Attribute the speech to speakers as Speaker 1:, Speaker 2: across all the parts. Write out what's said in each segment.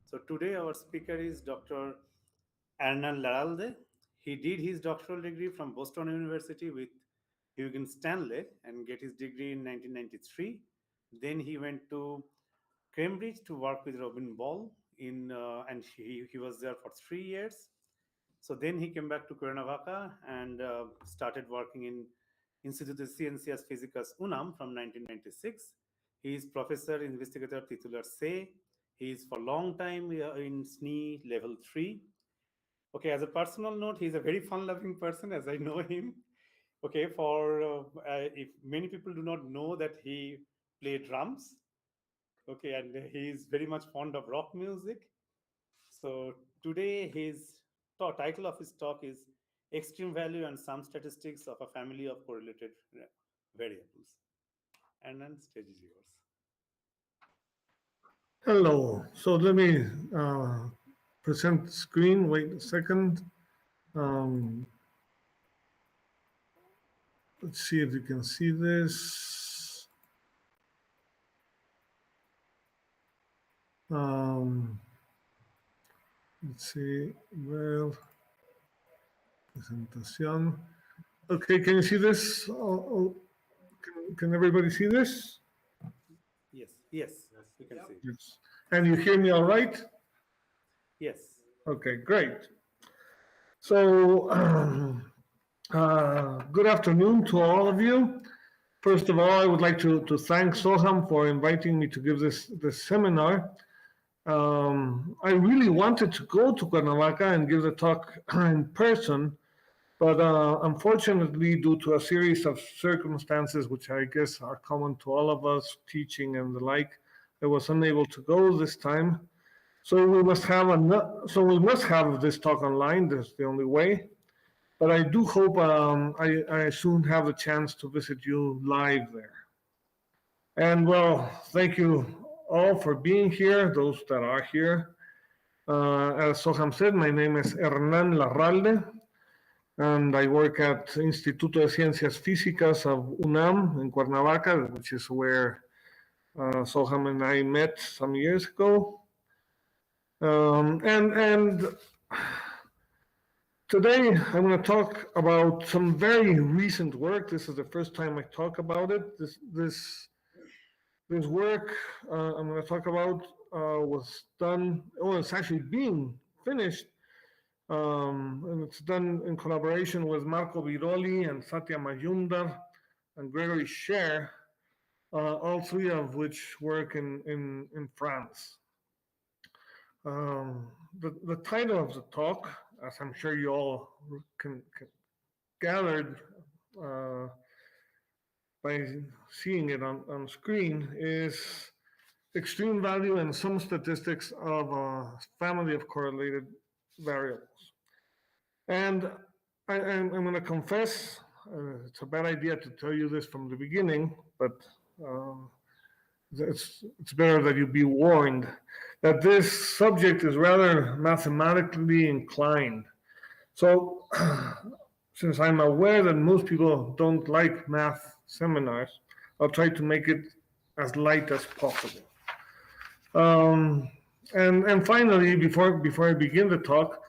Speaker 1: So today our speaker is Dr. Hernán Larralde. He did his doctoral degree from Boston University with Huygens Stanley and get his degree in 1993. Then he went to Cambridge to work with Robin Ball and he was there for 3 years. So then he came back to Cuernavaca and started working in Instituto de Ciencias Físicas UNAM from 1996. He is professor investigator titular C. He is for long time in SNE level 3. Okay, as a personal note, he's a very fun-loving person as I know him. Okay, if many people do not know that he played drums. Okay, and he is very much fond of rock music. So today his title of his talk is Extreme Value and Some Statistics of a Family of Correlated Variables. And then stage is yours.
Speaker 2: Hello. So let me present the screen. Wait a second. Let's see if you can see this. Let's see. Well, presentación. Okay, can you see this? Can everybody see this?
Speaker 1: Yes, we can see.
Speaker 2: Yes. And you hear me all right?
Speaker 1: Yes.
Speaker 2: Okay, great. So, good afternoon to all of you. First of all, I would like to thank Soham for inviting me to give this seminar. I really wanted to go to Cuernavaca and give the talk in person, but unfortunately, due to a series of circumstances, which I guess are common to all of us, teaching and the like, I was unable to go this time. So we must have this talk online. That's the only way. But I do hope I soon have the chance to visit you live there. And well, thank you all for being here, those that are here. As Soham said, my name is Hernán Larralde, and I work at Instituto de Ciencias Físicas of UNAM in Cuernavaca, which is where Soham and I met some years ago. And today I'm going to talk about some very recent work. This is the first time I talk about it. This work I'm going to talk about was done, it's actually being finished, and it's done in collaboration with Marco Biroli and Satya Majumdar and Gregory Scher, all three of which work in France. The title of the talk, as I'm sure you all can gathered by seeing it on screen, is Extreme Value and Some Statistics of a Family of Correlated Variables. And I'm going to confess, it's a bad idea to tell you this from the beginning, but it's better that you be warned that this subject is rather mathematically inclined. So, since I'm aware that most people don't like math seminars, I'll try to make it as light as possible. And finally, before I begin the talk,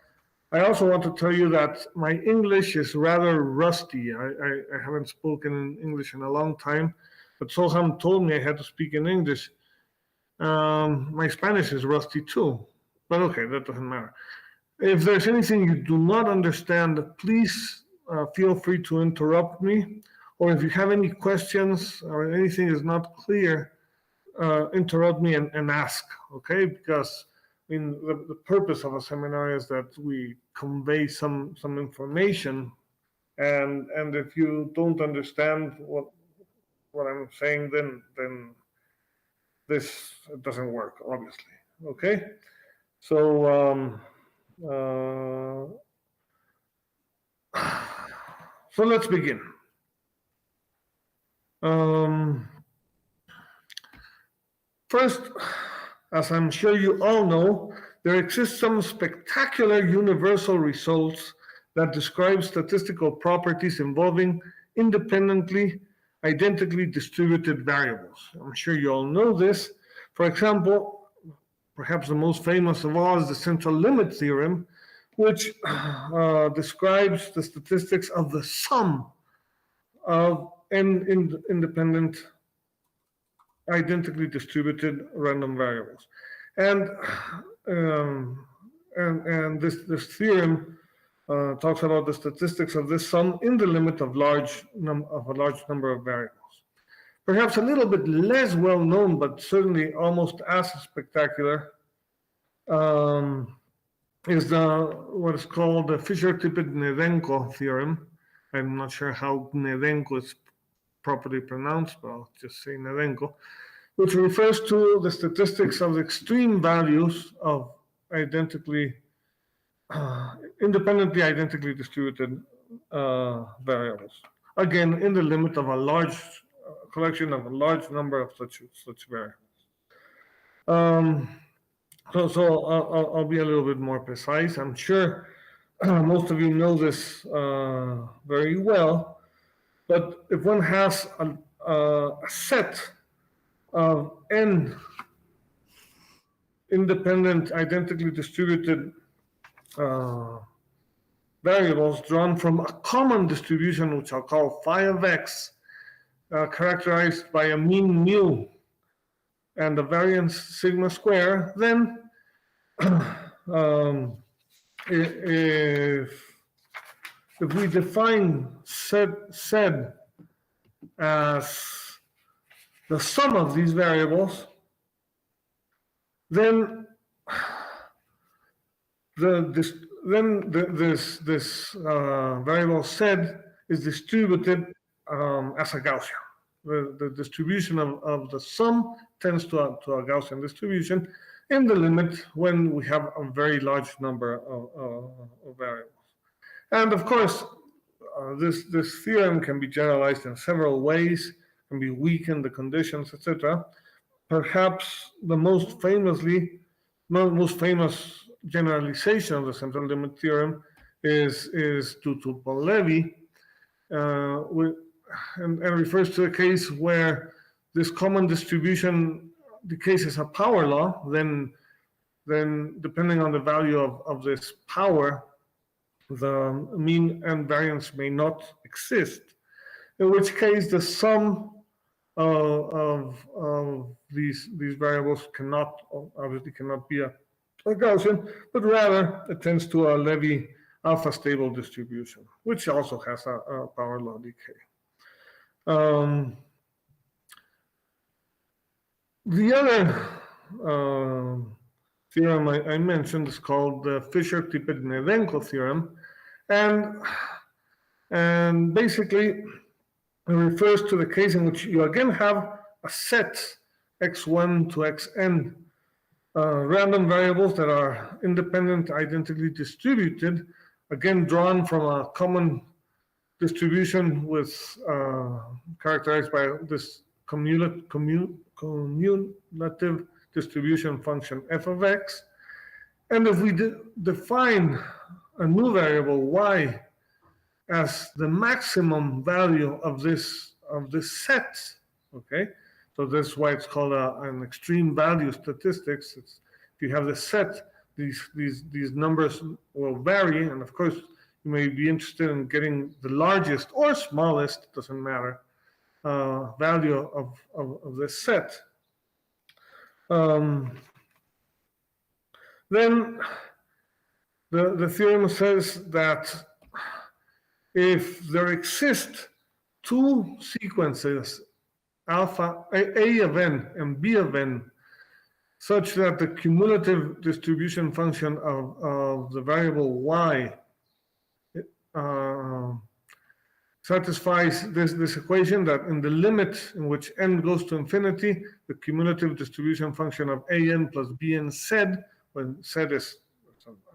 Speaker 2: I also want to tell you that my English is rather rusty. I haven't spoken in English in a long time, but Soham told me I had to speak in English. My Spanish is rusty too, but okay, that doesn't matter. If there's anything you do not understand, please feel free to interrupt me, or if you have any questions or anything is not clear, interrupt me and ask, okay? Because I mean, the purpose of a seminar is that we convey some information, and if you don't understand what I'm saying, then this doesn't work, obviously. Okay, so so let's begin. First, as I'm sure you all know, there exist some spectacular universal results that describe statistical properties involving independently, identically distributed variables. I'm sure you all know this. For example, perhaps the most famous of all is the central limit theorem, which describes the statistics of the sum of n independent, identically distributed random variables. And this theorem talks about the statistics of this sum in the limit of a large number of variables. Perhaps a little bit less well known, but certainly almost as spectacular, is what is called the Fisher-Tippett-Gnedenko theorem. I'm not sure how Gnedenko is properly pronounced, but I'll just say Gnedenko, which refers to the statistics of the extreme values of independently identically distributed variables. Again, in the limit of a large collection of a large number of such variables. So I'll be a little bit more precise. I'm sure most of you know this very well, but if one has a set of n independent, identically distributed variables drawn from a common distribution, which I'll call phi of x, characterized by a mean mu and a variance sigma square, then if we define said as the sum of these variables, then this variable said is distributed as a Gaussian. The distribution of the sum tends to a Gaussian distribution in the limit when we have a very large number of variables. And of course, this theorem can be generalized in several ways, can be weakened, the conditions, etc. Perhaps the most famous generalization of the central limit theorem is due to Paul-Levy, and refers to a case where this common distribution decays a power law, then depending on the value of this power, the mean and variance may not exist, in which case the sum of these variables obviously cannot be a Gaussian, but rather it tends to a Levy alpha stable distribution, which also has a power law decay. The other theorem I mentioned is called the Fisher-Tippett-Gnedenko theorem, and basically it refers to the case in which you again have a set x1 to xn random variables that are independent, identically distributed, again drawn from a common distribution with characterized by this cumulative distribution function f of x. And if we define a new variable y as the maximum value of this set, okay, so that's why it's called an extreme value statistics. If you have the set, these numbers will vary, and of course you may be interested in getting the largest or smallest, doesn't matter, value of this set. Then the theorem says that if there exist two sequences, alpha A of n and B of n, such that the cumulative distribution function of the variable y satisfies this equation, that in the limit in which n goes to infinity, the cumulative distribution function of an plus bn said, when said is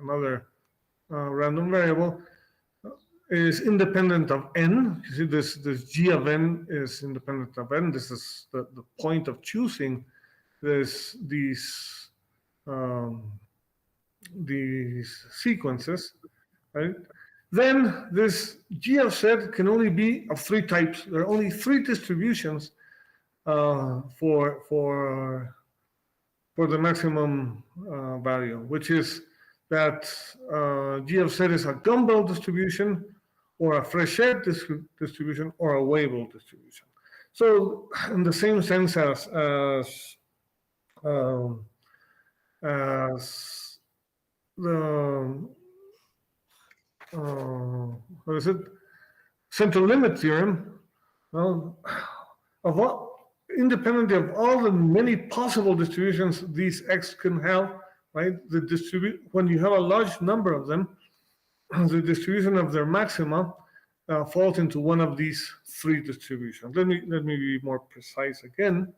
Speaker 2: another random variable, is independent of n. You see, this g of n is independent of n. This is the point of choosing these sequences, right? Then this g of z can only be of three types. There are only three distributions for for the maximum value, which is that G of Z is a Gumbel distribution, or a Fréchet distribution, or a Weibull distribution. So, in the same sense um, as the what is it? Central limit theorem. Well, of all, independently of all the many possible distributions these x can have, right? When you have a large number of them, the distribution of their maxima falls into one of these three distributions. Let me be more precise again.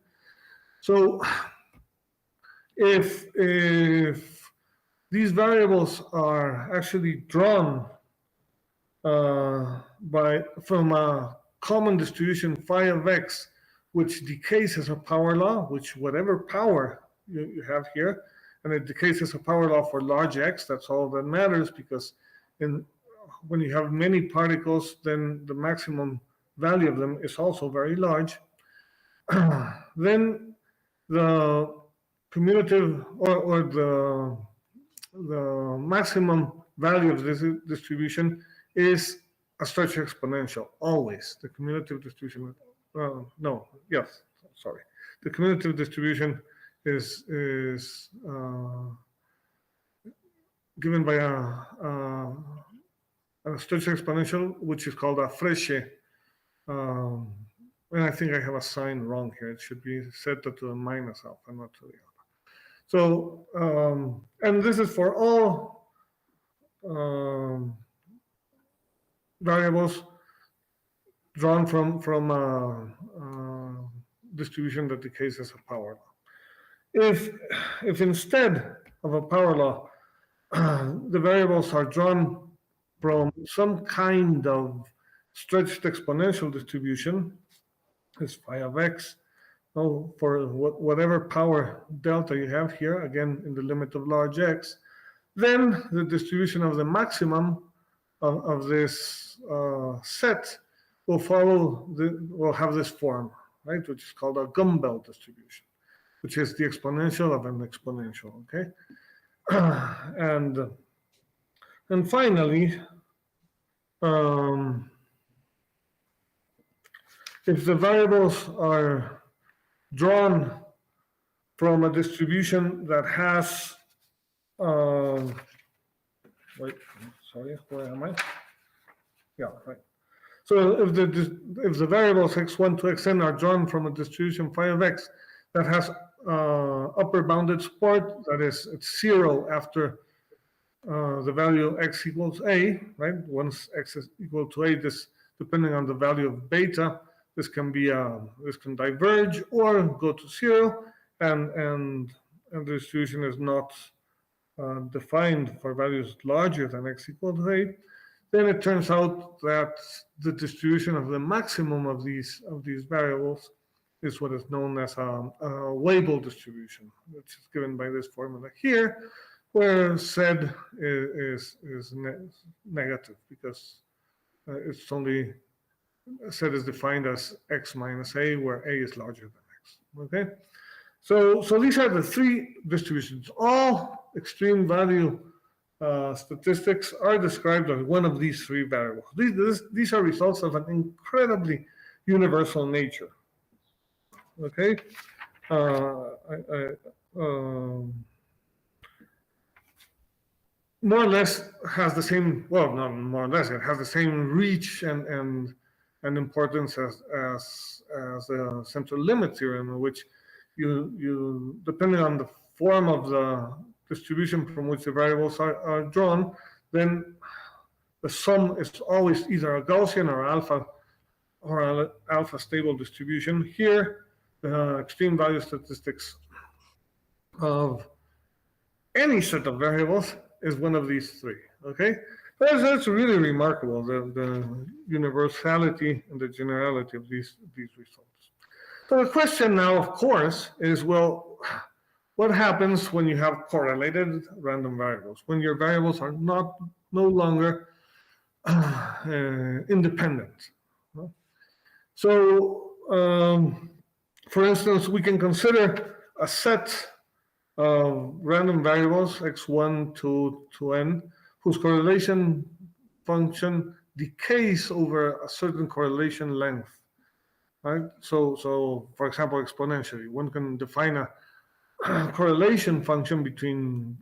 Speaker 2: So, if these variables are actually drawn from a common distribution phi of x, which decays as a power law, which whatever power you have here, and it decays as a power law for large x. That's all that matters, because when you have many particles, then the maximum value of them is also very large. Then the cumulative or the maximum value of this distribution is a stretch exponential, always. The cumulative distribution, the cumulative distribution is given by a stretch exponential, which is called a Fréchet. And I think I have a sign wrong here. It should be set to the minus alpha, not to the alpha. So, and this is for all variables drawn from a distribution that decays as a power law. If instead of a power law, the variables are drawn from some kind of stretched exponential distribution, is phi of x, for whatever power delta you have here, again in the limit of large x, then the distribution of the maximum of this set will have this form, right, which is called a Gumbel distribution, which is the exponential of an exponential. Okay, and finally, if the variables are drawn from a distribution that has, wait, sorry, where am I? Yeah, right. So if the variables x1 to xn are drawn from a distribution phi of x that has upper bounded support, that is, it's 0 after the value x equals a, right? Once x is equal to a, this, depending on the value of beta, this can diverge or go to 0, and the distribution is not defined for values larger than x equal to a. Then it turns out that the distribution of the maximum of these variables is what is known as a Weibull distribution, which is given by this formula here, where Z is negative, because it's only, Z is defined as x minus a, where a is larger than x. Okay, so these are the three distributions. All extreme value statistics are described as one of these three variables. These are results of an incredibly universal nature. Okay, more or less has the same, well, not more or less, it has the same reach and importance as the central limit theorem, in which you depending on the form of the distribution from which the variables are drawn, then the sum is always either a Gaussian or alpha stable distribution. Here, the extreme value statistics of any set of variables is one of these three. Okay, that's really remarkable, the universality and the generality of these results. So the question now, of course, is, well, what happens when you have correlated random variables, when your variables are no longer independent? So, for instance, we can consider a set random variables x1 to n, whose correlation function decays over a certain correlation length, right? So for example, exponentially, one can define a correlation function between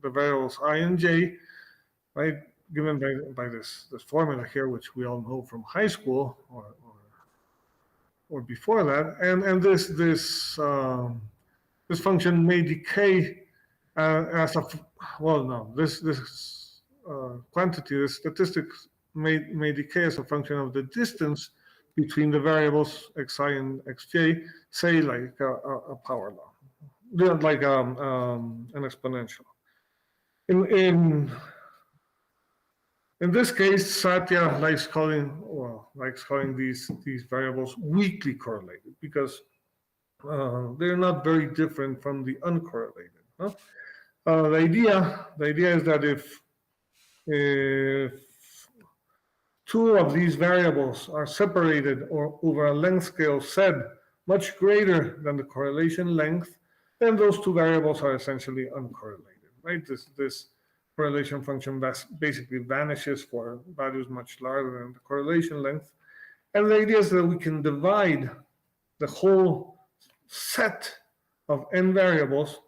Speaker 2: the variables I and j, right? Given by this formula here, which we all know from high school or before that, and this function may decay as a well, no, this quantity, this statistics may decay as a function of the distance between the variables xi and xj, say like a power law, like an exponential. In this case, Satya likes calling these variables weakly correlated because they're not very different from the uncorrelated. Huh? The idea is that if two of these variables are separated or over a length scale z much greater than the correlation length, then those two variables are essentially uncorrelated, right? This correlation function basically vanishes for values much larger than the correlation length. And the idea is that we can divide the whole set of n variables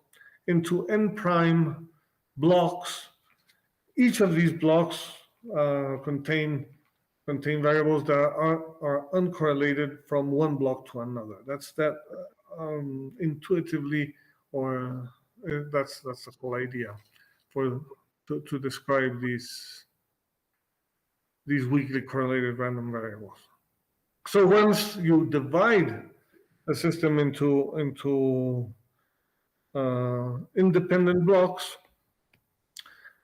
Speaker 2: into n prime blocks. Each of these blocks contain variables that are uncorrelated from one block to another. That's that intuitively, or that's the whole idea to describe these weakly correlated random variables. So once you divide a system into independent blocks,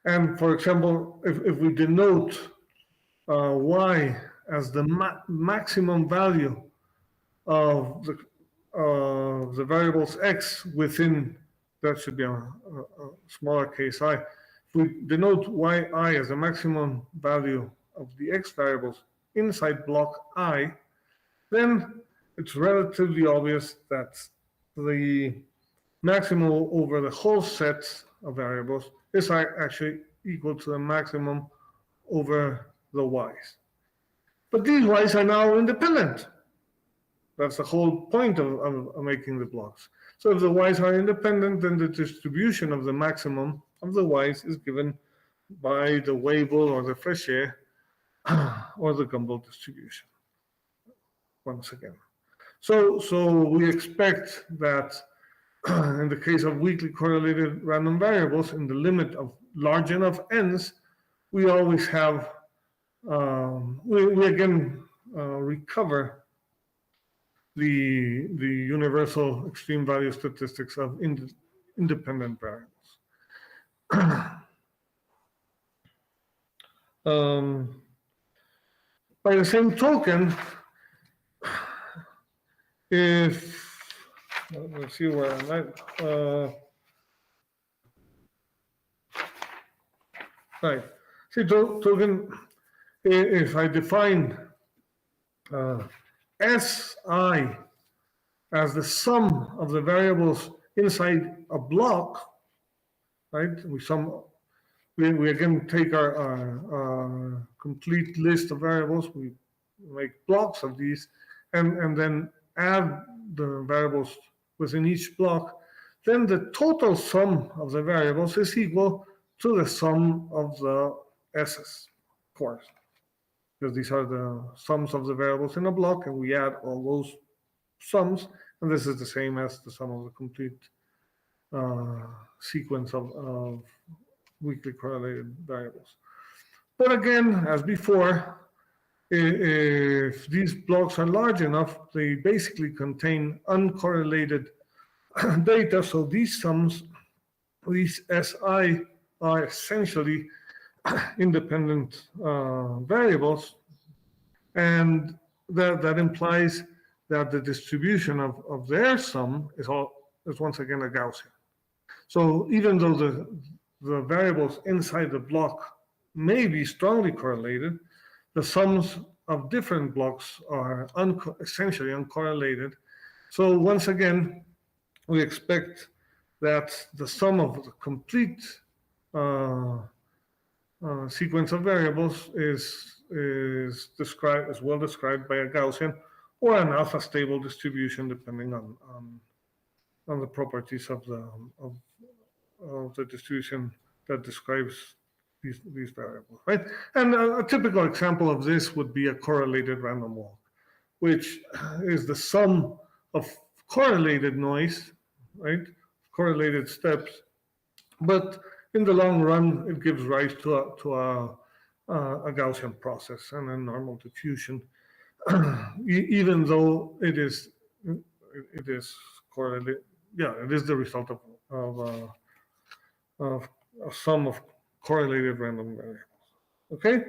Speaker 2: and for example, if we denote y as the maximum value of the variables x within, that should be a smaller case I. If we denote yi as the maximum value of the x variables inside block I, then it's relatively obvious that the maximum over the whole set of variables is actually equal to the maximum over the y's. But these y's are now independent. That's the whole point of making the blocks. So if the y's are independent, then the distribution of the maximum of the y's is given by the Weibull or the Fréchet or the Gumbel distribution, once again. So we expect that in the case of weakly correlated random variables, in the limit of large enough n's, we always have, we again recover the universal extreme value statistics of independent variables. By the same token, if let's see where I'm at. Right. See, token, if I define Si as the sum of the variables inside a block, right? We again take our complete list of variables, we make blocks of these, and then add the variables within each block, then the total sum of the variables is equal to the sum of the s's, of course, because these are the sums of the variables in a block, and we add all those sums, and this is the same as the sum of the complete sequence of weakly correlated variables. But again, as before, if these blocks are large enough, they basically contain uncorrelated data. So these sums, these Si, are essentially independent variables, and that implies that the distribution of their sum is once again a Gaussian. So even though the variables inside the block may be strongly correlated, the sums of different blocks are essentially uncorrelated. So once again, we expect that the sum of the complete sequence of variables is well described by a Gaussian or an alpha stable distribution, depending on the properties of the distribution that describes these variables, right? And a typical example of this would be a correlated random walk, which is the sum of correlated noise, right? Correlated steps, but in the long run, it gives rise to a Gaussian process and a normal diffusion, even though it is correlated. Yeah, it is the result of a sum of correlated random variables. Okay,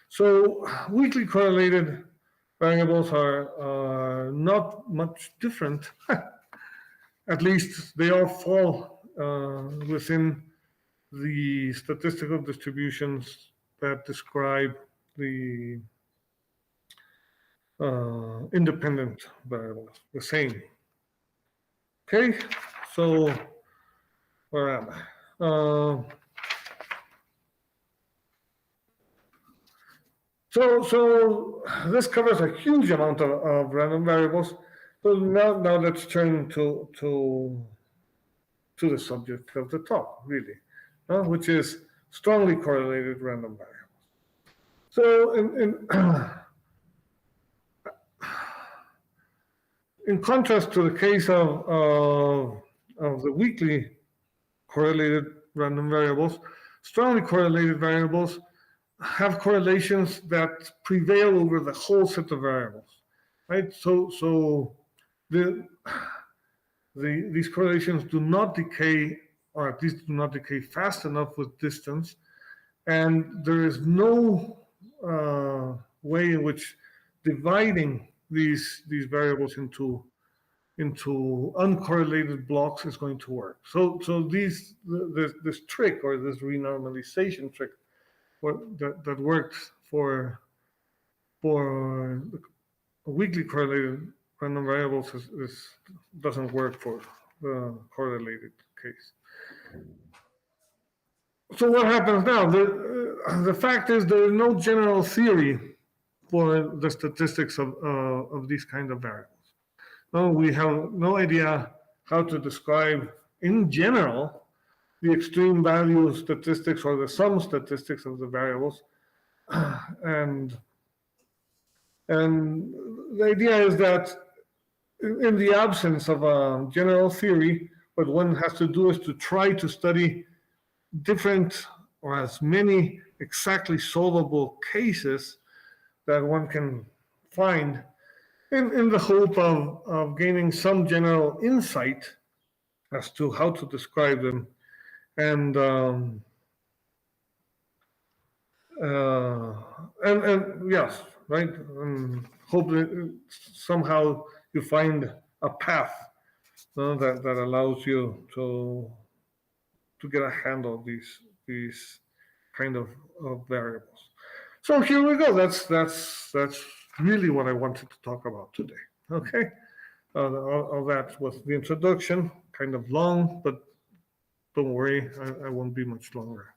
Speaker 2: so weakly correlated variables are not much different. At least they all fall within the statistical distributions that describe the independent variables, the same. Okay, so where am I? So this covers a huge amount of random variables. So now let's turn to the subject of the talk, really, which is strongly correlated random variables. So in contrast to the case of the weakly correlated random variables, strongly correlated variables have correlations that prevail over the whole set of variables, right? So these correlations do not decay, or at least do not decay fast enough with distance, and there is no way in which dividing these variables into uncorrelated blocks is going to work. So this trick, or this renormalization trick, that worked for weakly correlated random variables doesn't work for the correlated case. So what happens now? The fact is there is no general theory for the statistics of these kind of variables. No, we have no idea how to describe in general the extreme value statistics or the sum statistics of the variables. And the idea is that in the absence of a general theory, what one has to do is to try to study different or as many exactly solvable cases that one can find in the hope of gaining some general insight as to how to describe them. And yes, right. Hope that somehow you find a path that allows you to get a handle of these kind of variables. So here we go. That's really what I wanted to talk about today. Okay, all that was the introduction, kind of long, but don't worry, I won't be much longer.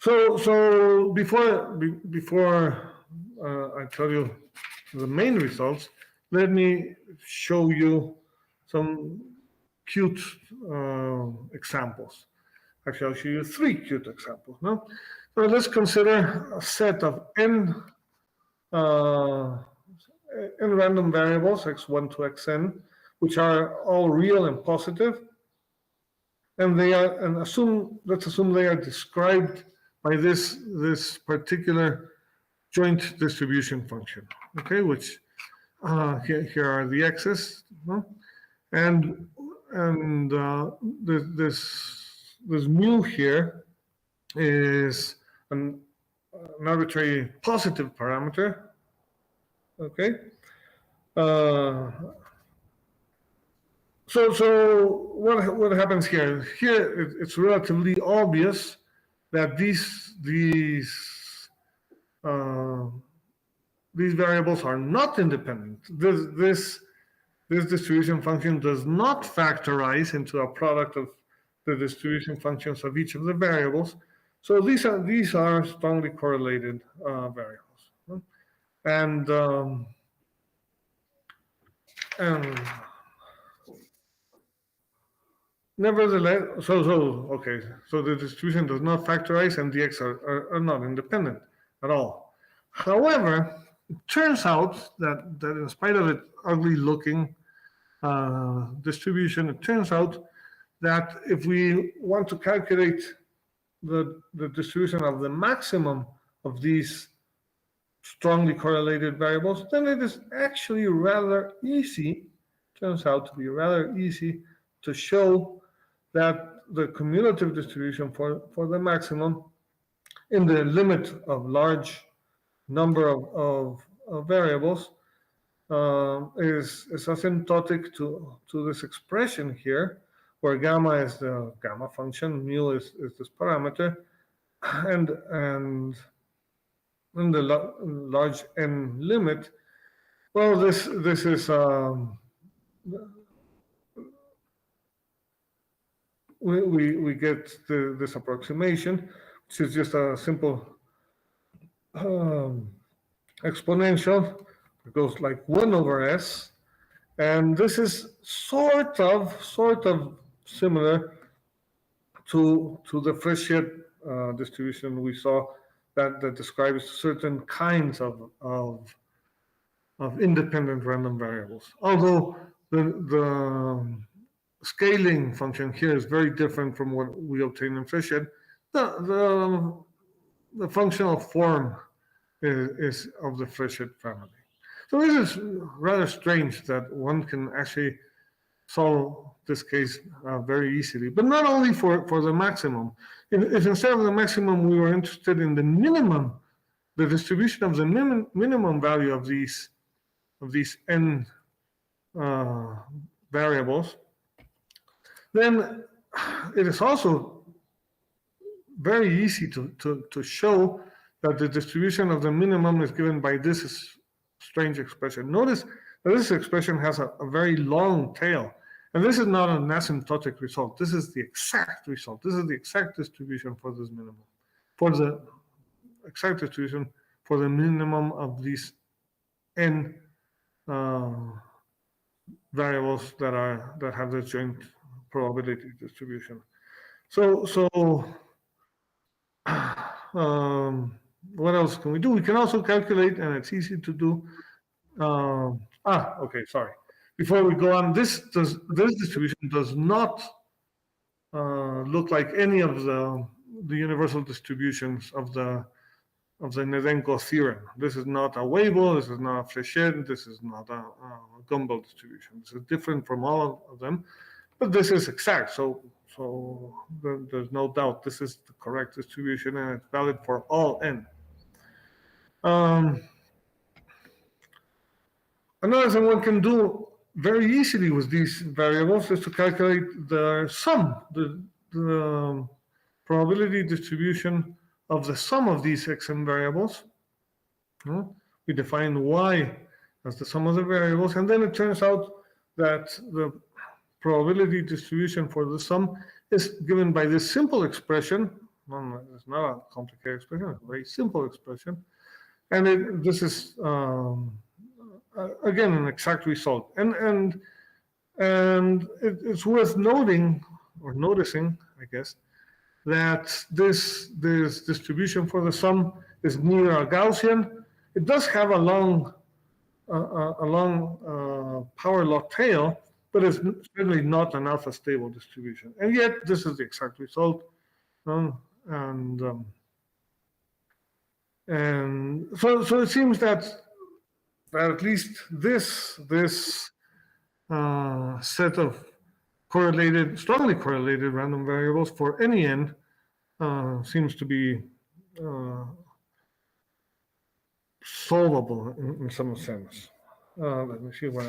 Speaker 2: So before I tell you the main results, let me show you some cute examples. Actually, I'll show you 3 cute examples. No, so let's consider a set of n random variables, x1 to xn, which are all real and positive, and let's assume they are described by this particular joint distribution function. Okay, which here are the x's, and this mu here is an arbitrary positive parameter. Okay. So what happens here? Here it's relatively obvious that these variables are not independent. This this distribution function does not factorize into a product of the distribution functions of each of the variables. So these are strongly correlated variables. And and nevertheless, so the distribution does not factorize, and the x are not independent at all. However, it turns out that in spite of it ugly looking distribution, it turns out that if we want to calculate the distribution of the maximum of these strongly correlated variables, then it is actually rather easy, turns out to be rather easy to show that the cumulative distribution for the maximum in the limit of large number of variables is asymptotic to this expression here, where gamma is the gamma function, mu is this parameter, and in the large n limit, well, this is we get this approximation, which is just a simple exponential. It goes like 1 over s, and this is sort of similar to the Fréchet distribution we saw that describes certain kinds of independent random variables. Although the scaling function here is very different from what we obtain in Fréchet, the functional form is of the Fréchet family. So this is rather strange that one can actually solve this case very easily, but not only for the maximum. If instead of the maximum we were interested in the minimum, the distribution of the minimum value of these n variables, then it is also very easy to show that the distribution of the minimum is given by this strange expression. Notice that this expression has a very long tail, and this is not an asymptotic result. This is the exact result. This is the exact distribution for this minimum, for the exact distribution for the minimum of these n variables that have the joint probability distribution. So what else can we do? We can also calculate, and it's easy to do. Okay, sorry. Before we go on, this distribution does not look like any of the universal distributions of the Gnedenko theorem. This is not a Weibull, this is not a Fréchet, this is not a Gumbel distribution. This is different from all of them, but this is exact. So there's no doubt this is the correct distribution, and it's valid for all n. Another thing one can do very easily with these variables is to calculate the sum, the probability distribution of the sum of these xn variables. We define y as the sum of the variables, and then it turns out that the probability distribution for the sum is given by this simple expression. It's not a complicated expression, it's a very simple expression. And this is, again, an exact result. And it's worth noting, or noticing, I guess, that this distribution for the sum is near a Gaussian. It does have a long power law tail, but it's certainly not an alpha stable distribution. And yet, this is the exact result. And so it seems that at least this set of strongly correlated random variables for any n seems to be solvable in some sense. Let me see what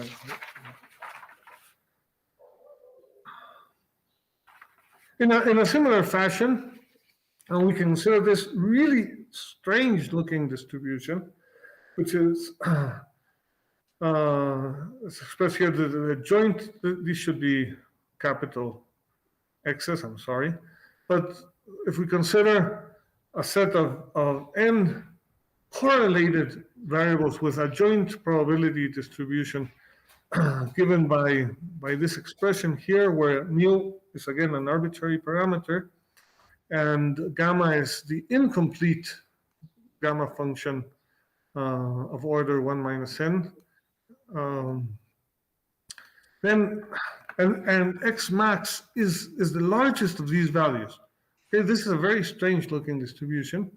Speaker 2: in a similar fashion, and we consider this really strange looking distribution, which is It's expressed here that the joint, these should be capital X's, I'm sorry. But if we consider a set of n correlated variables with a joint probability distribution given by this expression here, where mu is again an arbitrary parameter, and gamma is the incomplete gamma function of order 1 minus n. Then and x max is the largest of these values. Okay, this is a very strange looking distribution.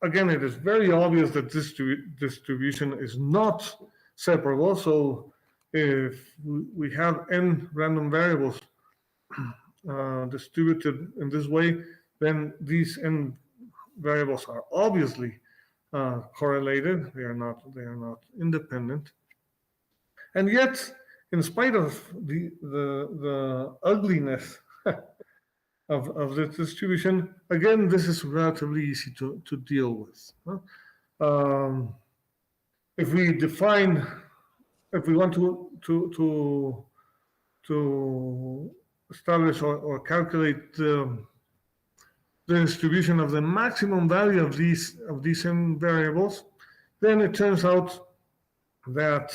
Speaker 2: Again, it is very obvious that this distribution is not separable. So if we have n random variables distributed in this way, then these n variables are obviously correlated. They are not independent. And yet, in spite of the ugliness of the distribution, again, this is relatively easy to deal with. If we define, if we want to establish or calculate the distribution of the maximum value of these n variables, then it turns out that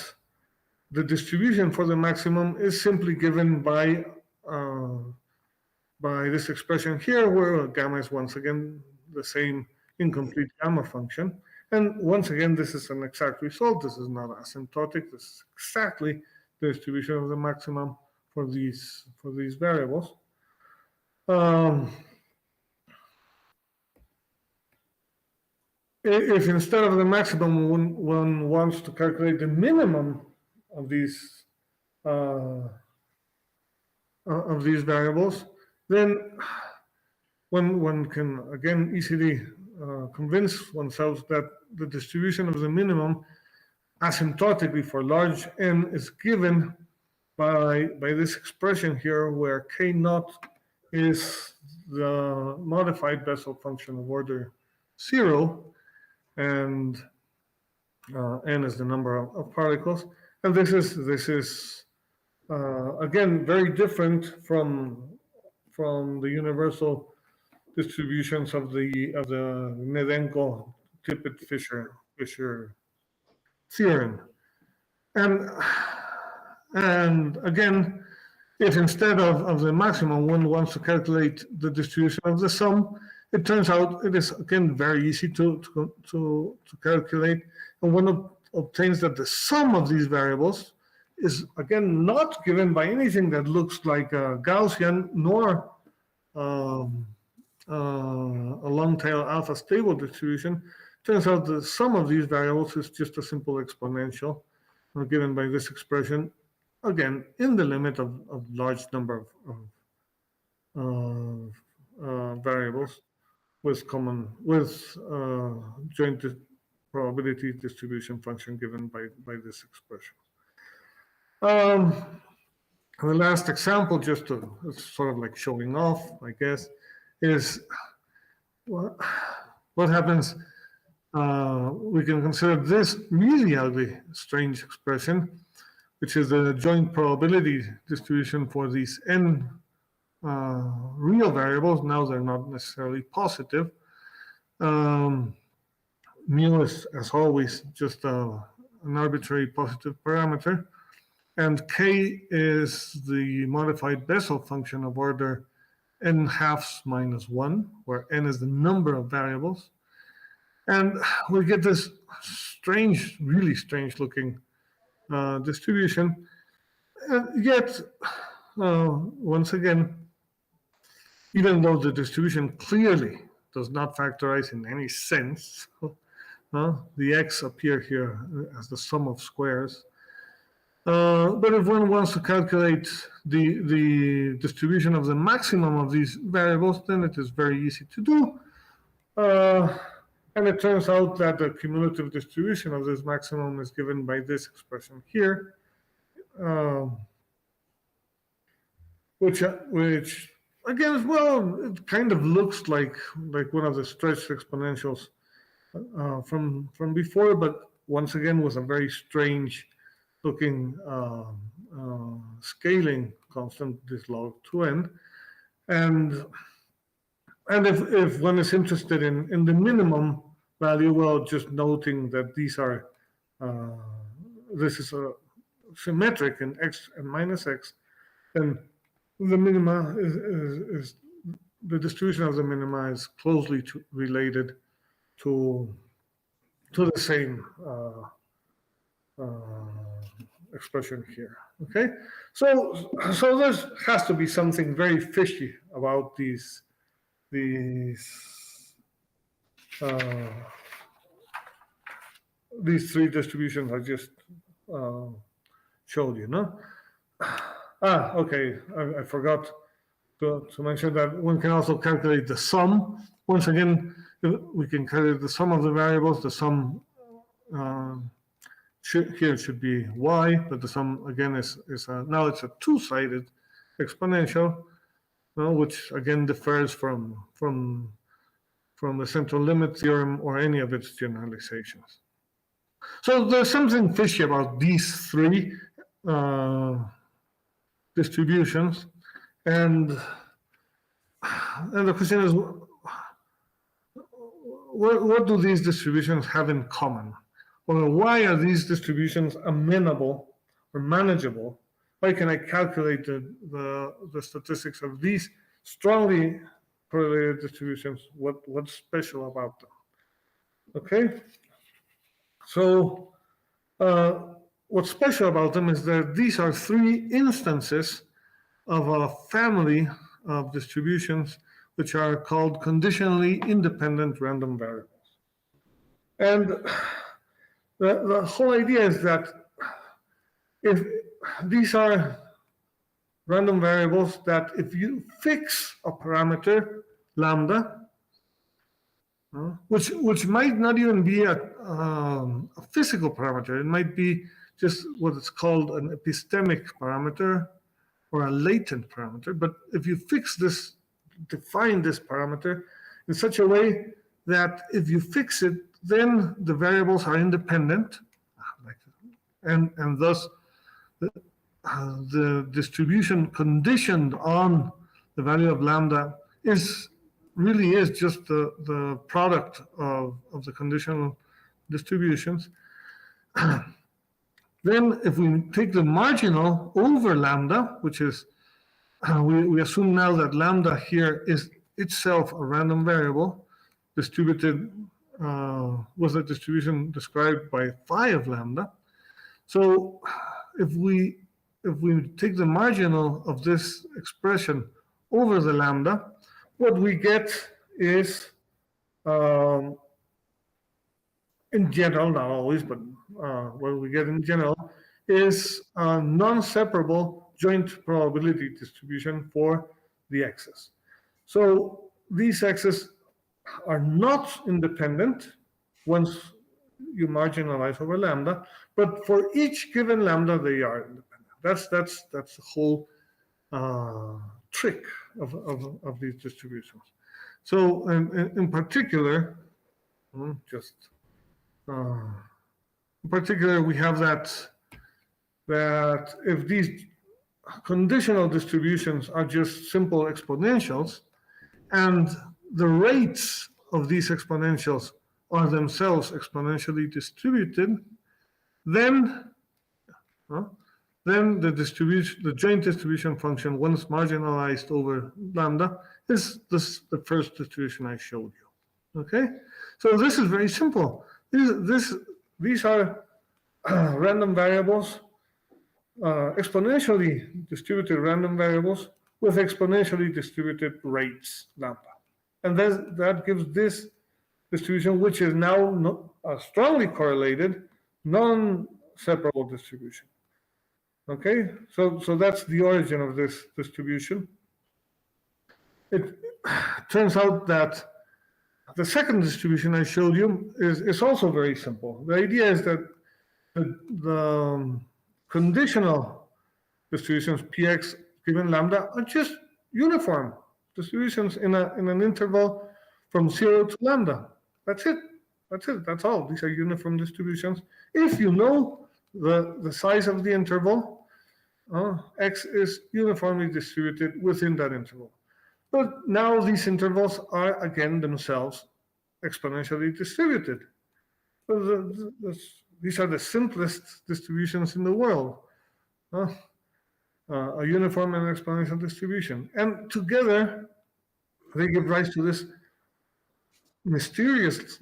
Speaker 2: the distribution for the maximum is simply given by this expression here, where gamma is once again the same incomplete gamma function. And once again, this is an exact result. This is not asymptotic. This is exactly the distribution of the maximum for these variables. If instead of the maximum one wants to calculate the minimum of these variables, then one can again easily convince oneself that the distribution of the minimum asymptotically for large n is given by this expression here, where k naught is the modified Bessel function of order 0, and n is the number of particles. And this is again very different from the universal distributions of the Gnedenko Tippett-Fisher theorem. And again, if instead of the maximum one wants to calculate the distribution of the sum, it turns out it is again very easy to calculate, and one obtains that the sum of these variables is again not given by anything that looks like a Gaussian nor a long tail alpha stable distribution. Turns out the sum of these variables is just a simple exponential given by this expression, again in the limit of large number of variables with joint probability distribution function given by this expression. The last example, just to sort of like showing off, I guess, is what happens. We can consider this really ugly, strange expression, which is the joint probability distribution for these n real variables. Now they're not necessarily positive. Mu is, as always, just an arbitrary positive parameter. And k is the modified Bessel function of order n halves minus 1, where n is the number of variables. And we get this strange, really strange looking distribution. Yet, once again, even though the distribution clearly does not factorize in any sense, the x appear here as the sum of squares. But if one wants to calculate the distribution of the maximum of these variables, then it is very easy to do. And it turns out that the cumulative distribution of this maximum is given by this expression here, which again, as well, it kind of looks like one of the stretched exponentials from before, but once again with a very strange looking scaling constant, this log 2n. And if one is interested in the minimum value, well, just noting that these are, this is a symmetric in x and minus x, then the minima is the distribution of the minima is closely related to the same expression here. Okay, so there has to be something very fishy about these three distributions I just showed you, no? Okay, I forgot to mention that one can also calculate the sum. Once again, we can calculate the sum of the variables. The sum here should be y, but the sum again is now it's a two-sided exponential, which again differs from the central limit theorem or any of its generalizations. So there's something fishy about these three distributions, and the question is, what do these distributions have in common? Or why are these distributions amenable or manageable? Why can I calculate the statistics of these strongly correlated distributions? What's special about them? Okay, so what's special about them is that these are three instances of a family of distributions which are called conditionally independent random variables. And the whole idea is that if these are random variables that if you fix a parameter lambda, which might not even be a physical parameter, it might be just what is called an epistemic parameter or a latent parameter. But if you fix this, define this parameter in such a way that if you fix it, then the variables are independent, and thus the distribution conditioned on the value of lambda really is just the product of the conditional distributions. Then if we take the marginal over lambda, which is, we assume now that lambda here is itself a random variable distributed with a distribution described by phi of lambda. So if we take the marginal of this expression over the lambda, what we get is, in general, not always, but what we get in general is a non-separable joint probability distribution for the x's. So these x's are not independent once you marginalize over lambda, but for each given lambda they are independent. That's the whole trick of these distributions. So in particular, in particular, we have that if these conditional distributions are just simple exponentials, and the rates of these exponentials are themselves exponentially distributed, then the joint distribution function, once marginalized over lambda, is the first distribution I showed you. Okay, so this is very simple. These are random variables, exponentially distributed random variables with exponentially distributed rates lambda, and that gives this distribution, which is now a strongly correlated, non-separable distribution. Okay, so that's the origin of this distribution. It turns out that the second distribution I showed you is also very simple. The idea is that the conditional distributions px given lambda are just uniform distributions in an interval from 0 to lambda. That's it. That's it. That's all. These are uniform distributions. If you know the size of the interval, x is uniformly distributed within that interval. But now these intervals are again themselves exponentially distributed. These are the simplest distributions in the world. A uniform and exponential distribution. And together, they give rise to this mysterious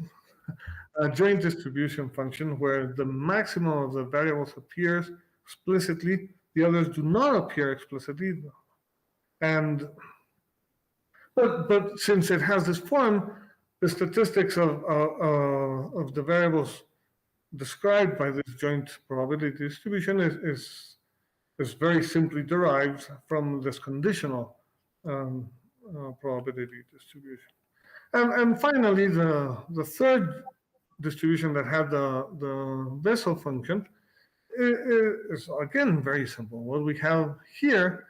Speaker 2: joint distribution function where the maximum of the variables appears explicitly, the others do not appear explicitly. And but since it has this form, the statistics of the variables described by this joint probability distribution is very simply derived from this conditional probability distribution. And finally, the third distribution that had the Bessel function is again very simple. What we have here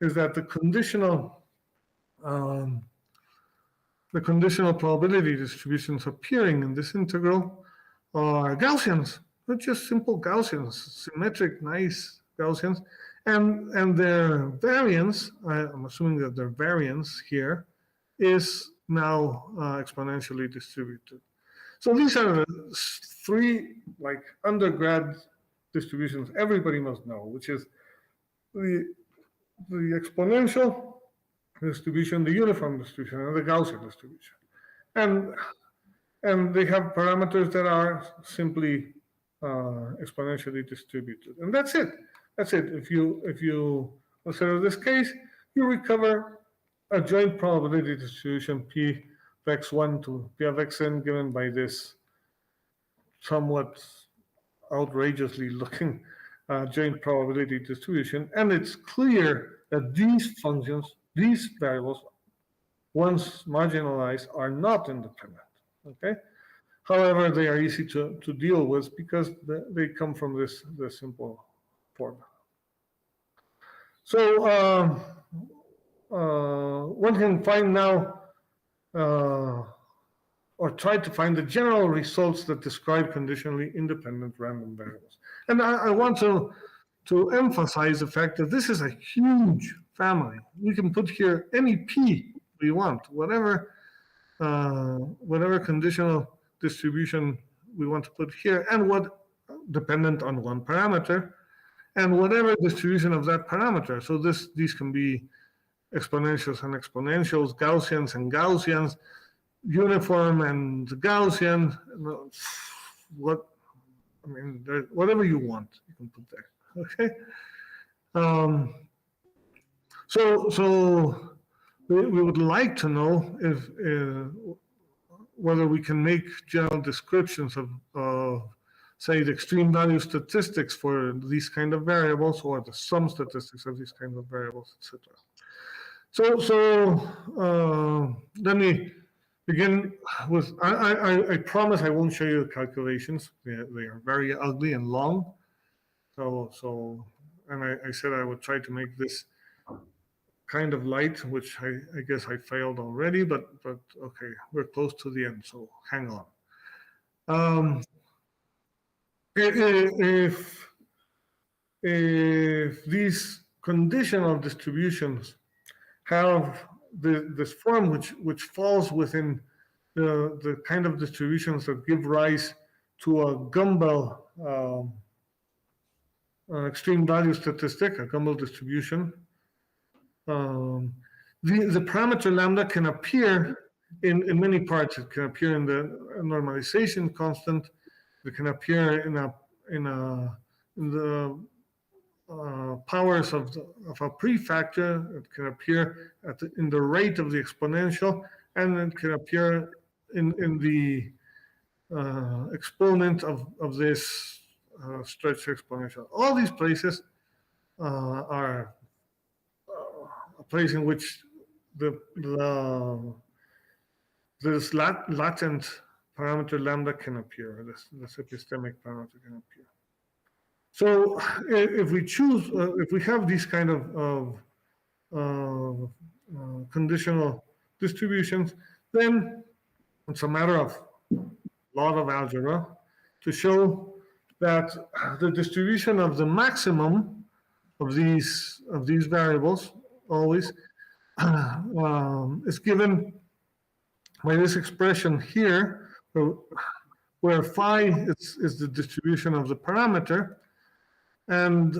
Speaker 2: is that the conditional probability distributions appearing in this integral are Gaussians. They're just simple Gaussians, symmetric, nice Gaussians, and their variance, I'm assuming that their variance here is now exponentially distributed. So these are the three like undergrad distributions everybody must know, which is the exponential distribution, the uniform distribution, and the Gaussian distribution. And they have parameters that are simply exponentially distributed. And that's it. That's it. If you consider this case, you recover a joint probability distribution P of x1 to P of xn given by this somewhat outrageously looking joint probability distribution. And it's clear that these functions, these variables, once marginalized, are not independent. Okay. However, they are easy to deal with because they come from this simple form. So one can find now or try to find the general results that describe conditionally independent random variables. And I want to emphasize the fact that this is a huge family. We can put here any p we want, whatever conditional distribution we want to put here, and what dependent on one parameter, and whatever distribution of that parameter. So these can be exponentials and exponentials, Gaussians and Gaussians, uniform and Gaussian. Whatever you want, you can put there. Okay. So we would like to know if whether we can make general descriptions of say the extreme value statistics for these kind of variables, or the sum statistics of these kind of variables, etc. So let me begin with, I promise I won't show you the calculations. They are very ugly and long. And I said I would try to make this kind of light, which I guess I failed already, but okay, we're close to the end, so hang on. If these conditional distributions have this form which falls within the kind of distributions that give rise to a Gumbel extreme value statistic, a Gumbel distribution, the parameter lambda can appear in many parts. It can appear in the normalization constant. It can appear in the powers of a prefactor. It can appear in the rate of the exponential, and it can appear in the exponent of this stretched exponential. All these places are a place in which this latent parameter lambda can appear, this epistemic parameter can appear. So if we choose, if we have these kind of conditional distributions, then it's a matter of lot of algebra to show that the distribution of the maximum of these variables always is given by this expression here, where phi is the distribution of the parameter, and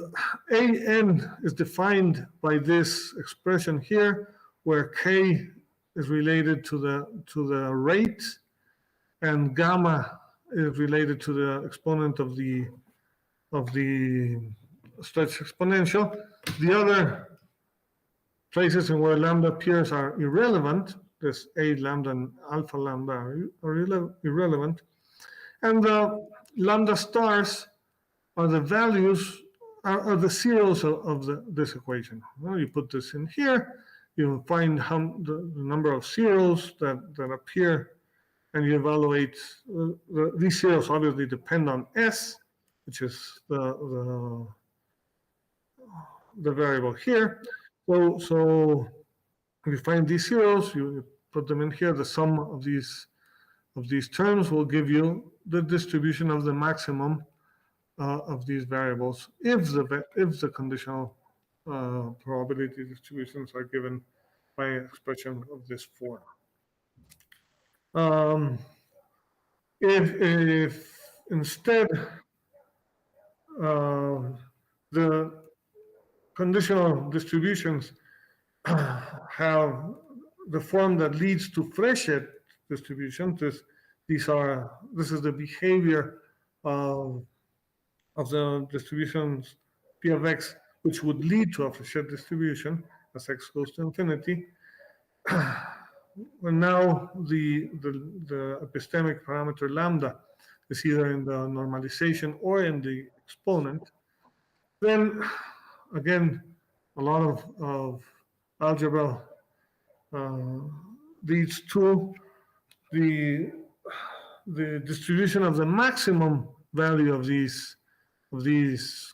Speaker 2: an is defined by this expression here, where k is related to the rate, and gamma is related to the exponent of the stretch exponential. The other places in where lambda appears are irrelevant. This a lambda and alpha lambda are irrelevant. And the lambda stars are the values, are the zeros of this equation. Well, you put this in here, you find the number of zeros that appear, and you evaluate. These zeros obviously depend on s, which is the variable here. So if you find these zeros, you put them in here. The sum of these terms will give you the distribution of the maximum of these variables if the conditional probability distributions are given by an expression of this form. If instead the conditional distributions have the form that leads to Fréchet distributions, this is the behavior of the distributions p of x, which would lead to a Fréchet distribution as x goes to infinity. And now the epistemic parameter lambda is either in the normalization or in the exponent. Then again, a lot of algebra leads to the distribution of the maximum value of these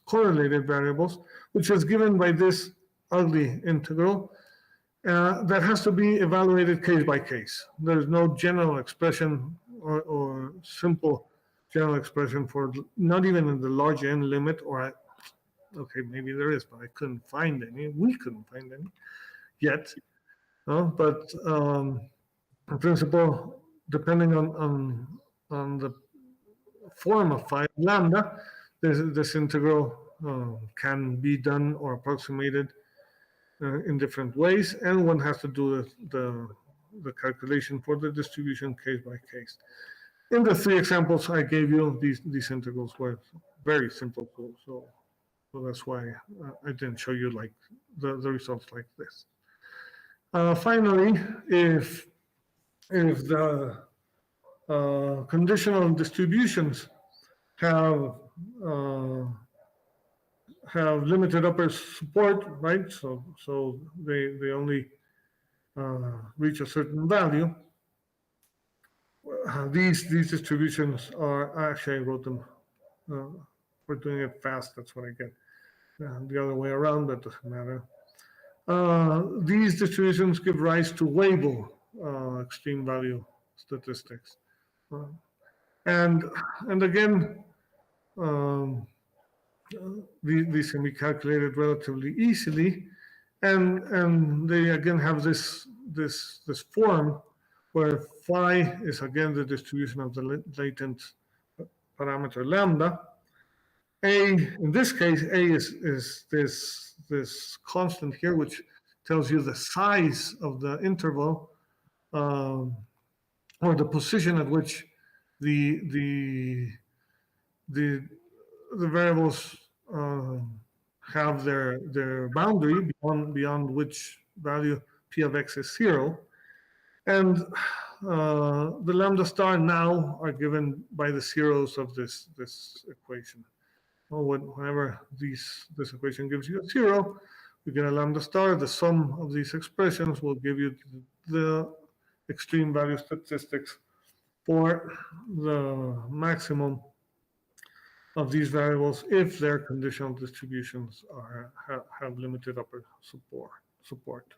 Speaker 2: correlated variables, which is given by this ugly integral that has to be evaluated case by case. There's no general expression or simple general expression for, not even in the large n limit, or okay, maybe there is, but I couldn't find any. We couldn't find any yet. But in principle, depending on the form of phi lambda, this integral can be done or approximated in different ways, and one has to do the calculation for the distribution case by case. In the three examples I gave you, these integrals were very simple, so that's why I didn't show you like the results like this. Finally, if the conditional distributions have limited upper support, right? So they only reach a certain value. These distributions are, actually I wrote them, we're doing it fast, that's what I get. The other way around, but doesn't matter. These distributions give rise to Weibull extreme value statistics. And again, these can be calculated relatively easily, and they again have this form where phi is again the distribution of the latent parameter lambda. A, in this case, A is this constant here, which tells you the size of the interval, or the position at which the variables have their boundary beyond which value p of x is 0, and the lambda star now are given by the zeros of this equation. Whenever this equation gives you a 0, you get a lambda star. The sum of these expressions will give you the extreme value statistics for the maximum of these variables if their conditional distributions have limited upper support.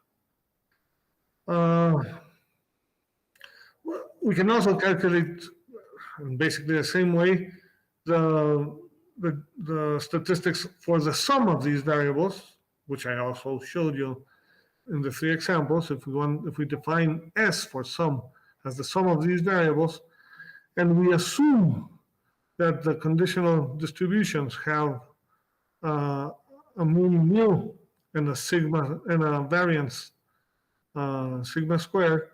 Speaker 2: We can also calculate in basically the same way, the statistics for the sum of these variables, which I also showed you in the 3 examples, if we define S for sum as the sum of these variables, and we assume that the conditional distributions have a mean mu and a sigma and a variance sigma squared,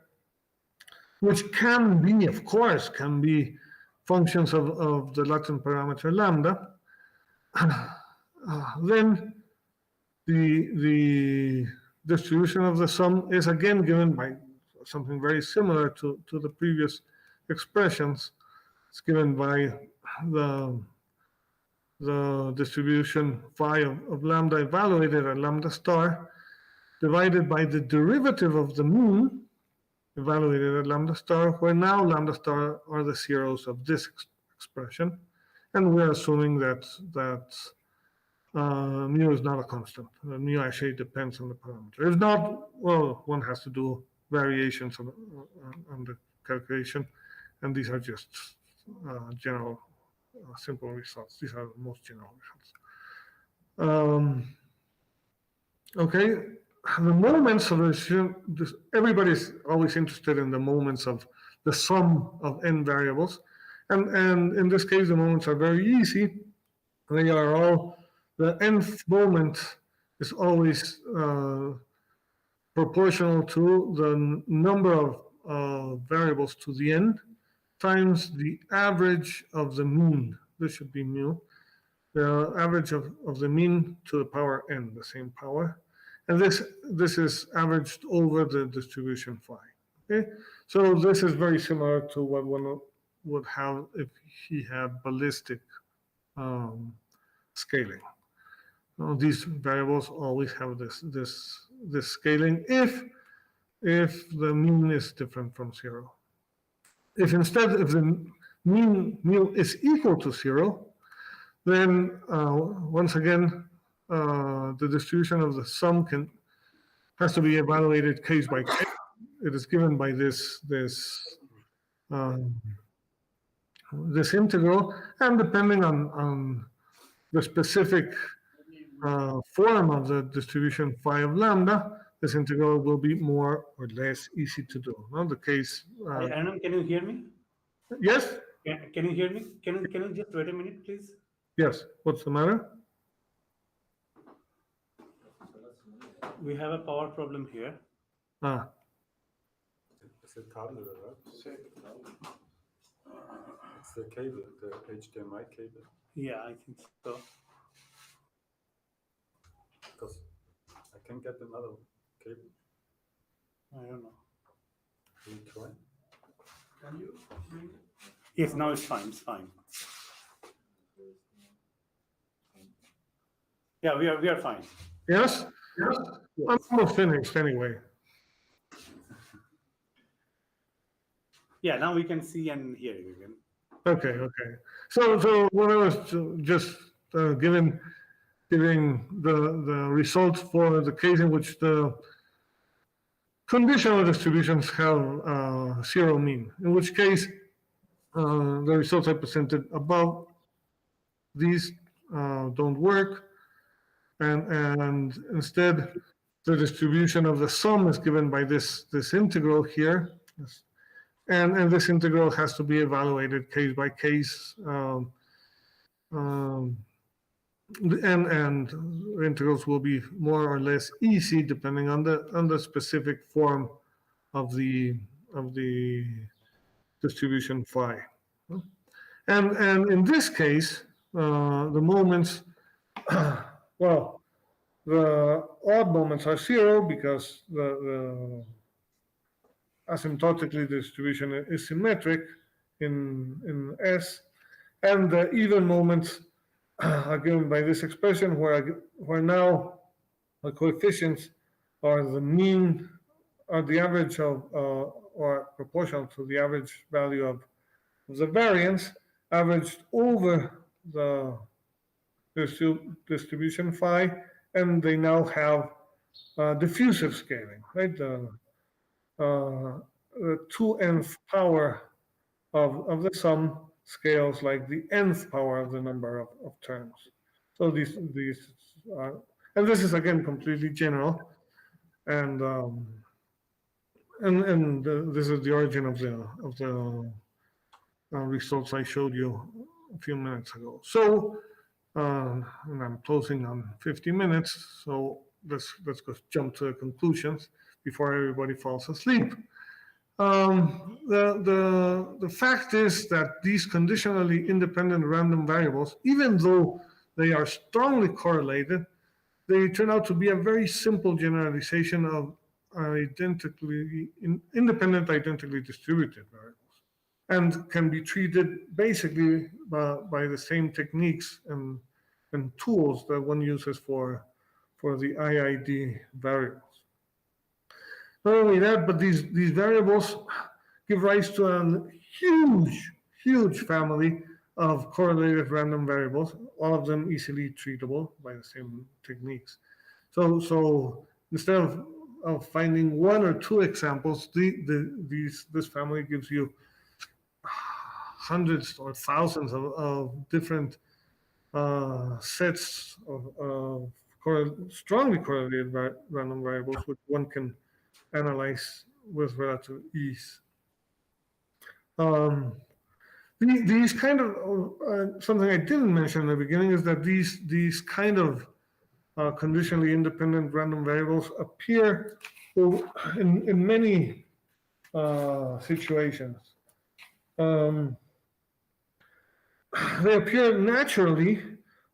Speaker 2: which can be, of course, can be functions of the Latin parameter lambda, then the distribution of the sum is again given by something very similar to the previous expressions. It's given by the distribution phi of lambda evaluated at lambda star divided by the derivative of the mean evaluated at lambda star, where now lambda star are the zeros of this expression, and we're assuming that mu is not a constant. Mu actually depends on the parameter. If not, well, one has to do variations on the calculation, and these are just general simple results. These are the most general results. Okay, the moments of this, everybody's always interested in the moments of the sum of n variables, and in this case the moments are very easy. They are all, the nth moment is always proportional to the number of variables to the n times the average of the mean. This should be mu. The average of the mean to the power n, the same power. And this is averaged over the distribution phi. Okay, so this is very similar to what one would have if he had ballistic scaling. These variables always have this scaling if the mean is different from 0. If instead, if the mean mu is equal to 0, then once again the distribution of the sum has to be evaluated case by case. It is given by this integral, and depending on the specific form of the distribution phi of lambda, this integral will be more or less easy to do. Now the case.
Speaker 1: Hernán, can you hear me?
Speaker 2: Yes.
Speaker 1: Can you hear me? Can you just wait a minute, please?
Speaker 2: Yes. What's the matter?
Speaker 1: We have a power problem here.
Speaker 2: Ah.
Speaker 3: It's a cable, right? It's the cable, the HDMI cable.
Speaker 1: Yeah, I think so.
Speaker 3: Because I can get another cable.
Speaker 1: I don't know.
Speaker 3: Can you try?
Speaker 4: Can you bring it?
Speaker 1: Yes, now it's fine. It's fine. Yeah, we are fine.
Speaker 2: Yes. Yes. I'm almost finished anyway.
Speaker 1: Yeah, now we can see and hear you again.
Speaker 2: Okay. So what I was just giving the results for the case in which the conditional distributions have 0 mean, in which case the results I presented above, these don't work, and instead the distribution of the sum is given by this integral here, and this integral has to be evaluated case by case, and integrals will be more or less easy depending on the specific form of the distribution phi. And in this case, the moments, well, the odd moments are 0 because the asymptotically the distribution is symmetric in S, and the even moments are given by this expression where now the coefficients are the mean, or the average of, or proportional to the average value of the variance averaged over the distribution phi, and they now have diffusive scaling, right? The 2nth power of the sum scales like the nth power of the number of terms. So these and this is again completely general, and this is the origin of the results I showed you a few minutes ago. So, and I'm closing on 50 minutes, so let's go jump to the conclusions before everybody falls asleep. The fact is that these conditionally independent random variables, even though they are strongly correlated, they turn out to be a very simple generalization of independent identically distributed variables, and can be treated basically by the same techniques and tools that one uses for the IID variables. Not only that, but these variables give rise to a huge family of correlated random variables, all of them easily treatable by the same techniques. So instead of finding one or two examples, this family gives you hundreds or thousands of different sets of strongly correlated random variables, which one can analyze with relative ease. These kind of something I didn't mention in the beginning is that these kind of conditionally independent random variables appear in many situations. They appear naturally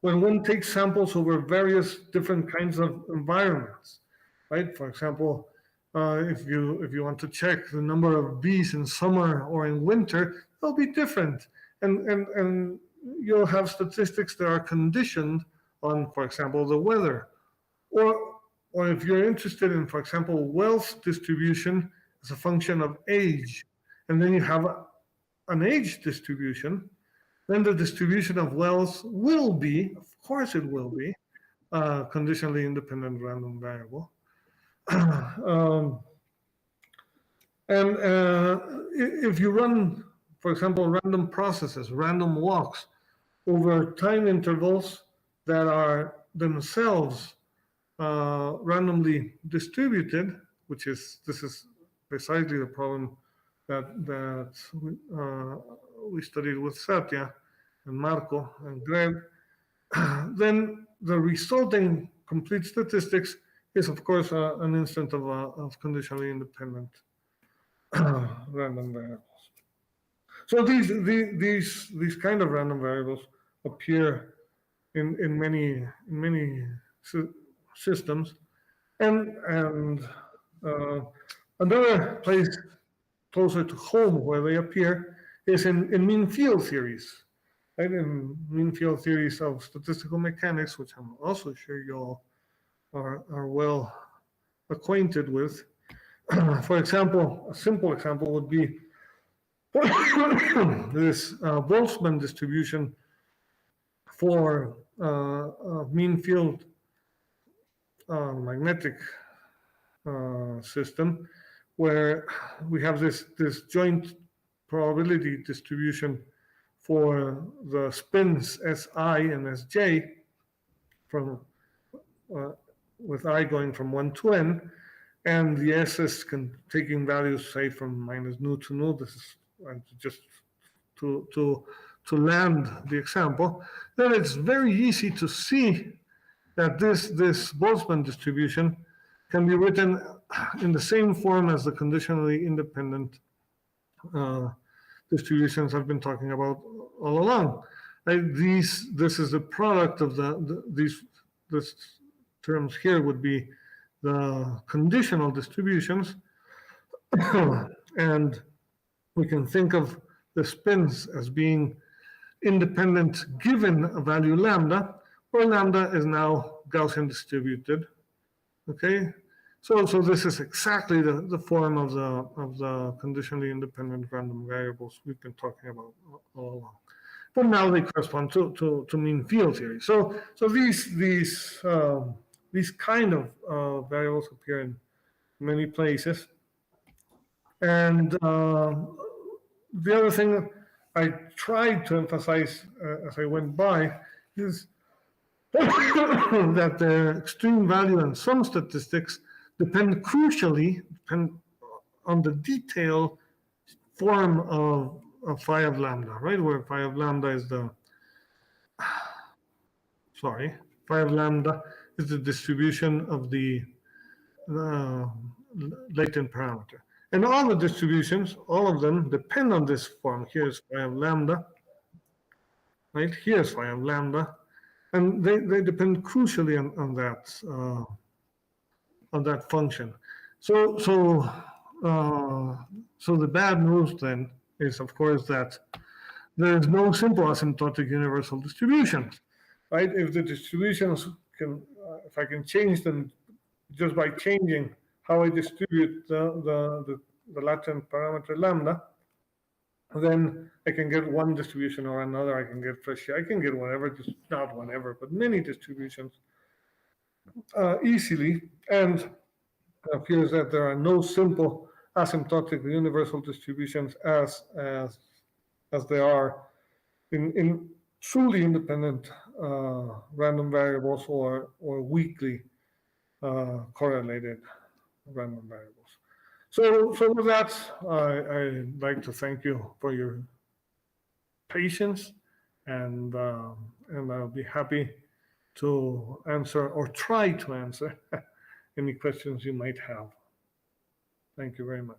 Speaker 2: when one takes samples over various different kinds of environments, right? For example, if you want to check the number of bees in summer or in winter, they'll be different, and you'll have statistics that are conditioned on, for example, the weather, or if you're interested in, for example, wealth distribution as a function of age, and then you have an age distribution, then the distribution of wealth will be, of course it will be, conditionally independent random variable. And if you run, for example, random processes, random walks over time intervals that are themselves randomly distributed, this is precisely the problem that we studied with Satya and Marco and Greg, then the resulting complete statistics is, of course, an instant of conditionally independent random variables. So these kind of random variables appear in many systems, and another place closer to home where they appear is in mean field theories, right? In mean field theories of statistical mechanics, which I'm also sure you all are well acquainted with. For example, a simple example would be this Boltzmann distribution for mean field magnetic system, where we have this joint probability distribution for the spins Si and Sj from with I going from 1 to n, and the S's taking values, say, from minus nu to nu. This is just to land the example. Then it's very easy to see that this Boltzmann distribution can be written in the same form as the conditionally independent distributions I've been talking about all along. Right? This is the product of these terms here would be the conditional distributions, and we can think of the spins as being independent given a value lambda, where lambda is now Gaussian distributed. Okay, so this is exactly the form of the conditionally independent random variables we've been talking about all along. But now they correspond to mean field theory. So these kind of variables appear in many places. And the other thing I tried to emphasize as I went by is that the extreme value and some statistics depend crucially on the detail form of phi of lambda, right? Where phi of lambda is phi of lambda is the distribution of the uh, latent parameter. And all the distributions, all of them depend on this form. Here's phi of lambda, right? Here's phi of lambda. And they depend crucially on that function. So the bad news then is, of course, that there is no simple asymptotic universal distributions, right? If the distributions if I can change them just by changing how I distribute the latent parameter lambda, then I can get one distribution or another. I can get Fresh. I can get whatever, just not whatever, but many distributions easily. And it appears that there are no simple asymptotic universal distributions as there are in truly independent random variables or weakly correlated random variables. So with that, I'd like to thank you for your patience, and I'll be happy to answer or try to answer any questions you might have. Thank you very much.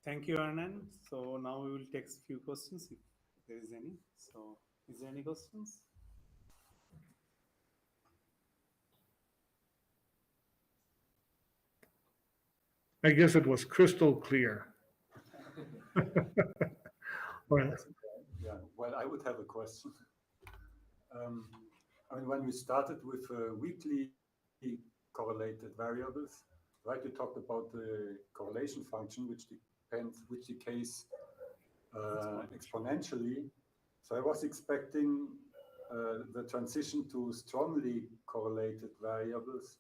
Speaker 1: Thank you, Hernán. So now we will take a few questions if there is any. So is there any questions?
Speaker 2: I guess it was crystal clear. Well,
Speaker 3: Yeah, well, I would have a question. I mean, when we started with weakly correlated variables, right? You talked about the correlation function, which decays exponentially. So I was expecting the transition to strongly correlated variables,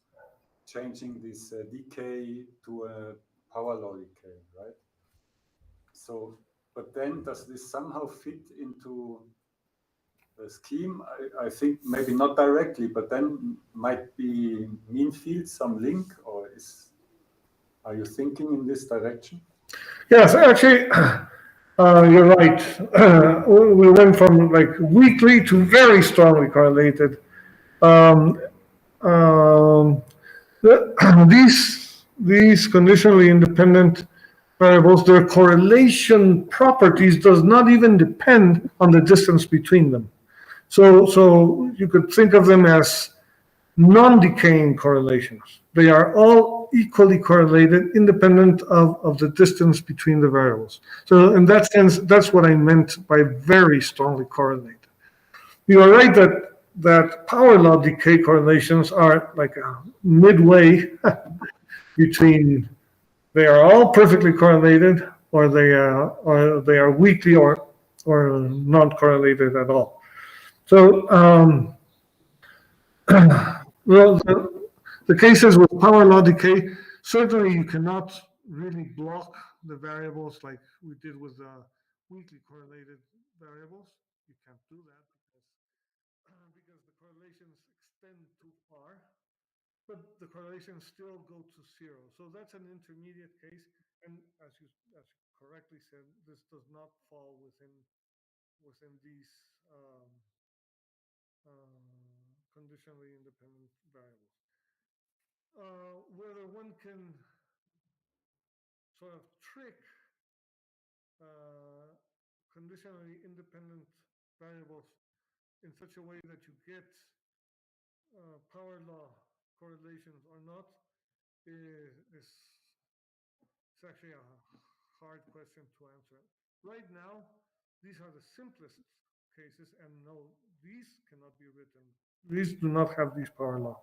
Speaker 3: changing this decay to a power law decay, right? So, but then does this somehow fit into the scheme? I think maybe not directly, but then might be mean field some link, or are you thinking in this direction?
Speaker 2: yes, actually, you're right. We went from like weakly to very strongly correlated. Um, um, these conditionally independent variables, their correlation properties does not even depend on the distance between them. So you could think of them as non-decaying correlations. They are all equally correlated, independent of the distance between the variables. So in that sense, that's what I meant by very strongly correlated. You are right that power law decay correlations are like midway between they are all perfectly correlated, or they are weakly or not correlated at all. So well, the cases with power law decay, certainly you cannot really block the variables like we did with the weakly correlated variables. You can't do that because the correlations extend too far, but the correlations still go to zero. So that's an intermediate case, and as you correctly said, this does not fall within these conditionally independent variables. Whether one can sort of trick conditionally independent variables in such a way that you get power law correlations or not is actually a hard question to answer. Right now, these are the simplest cases, and no, these cannot be written. These do not have these power law.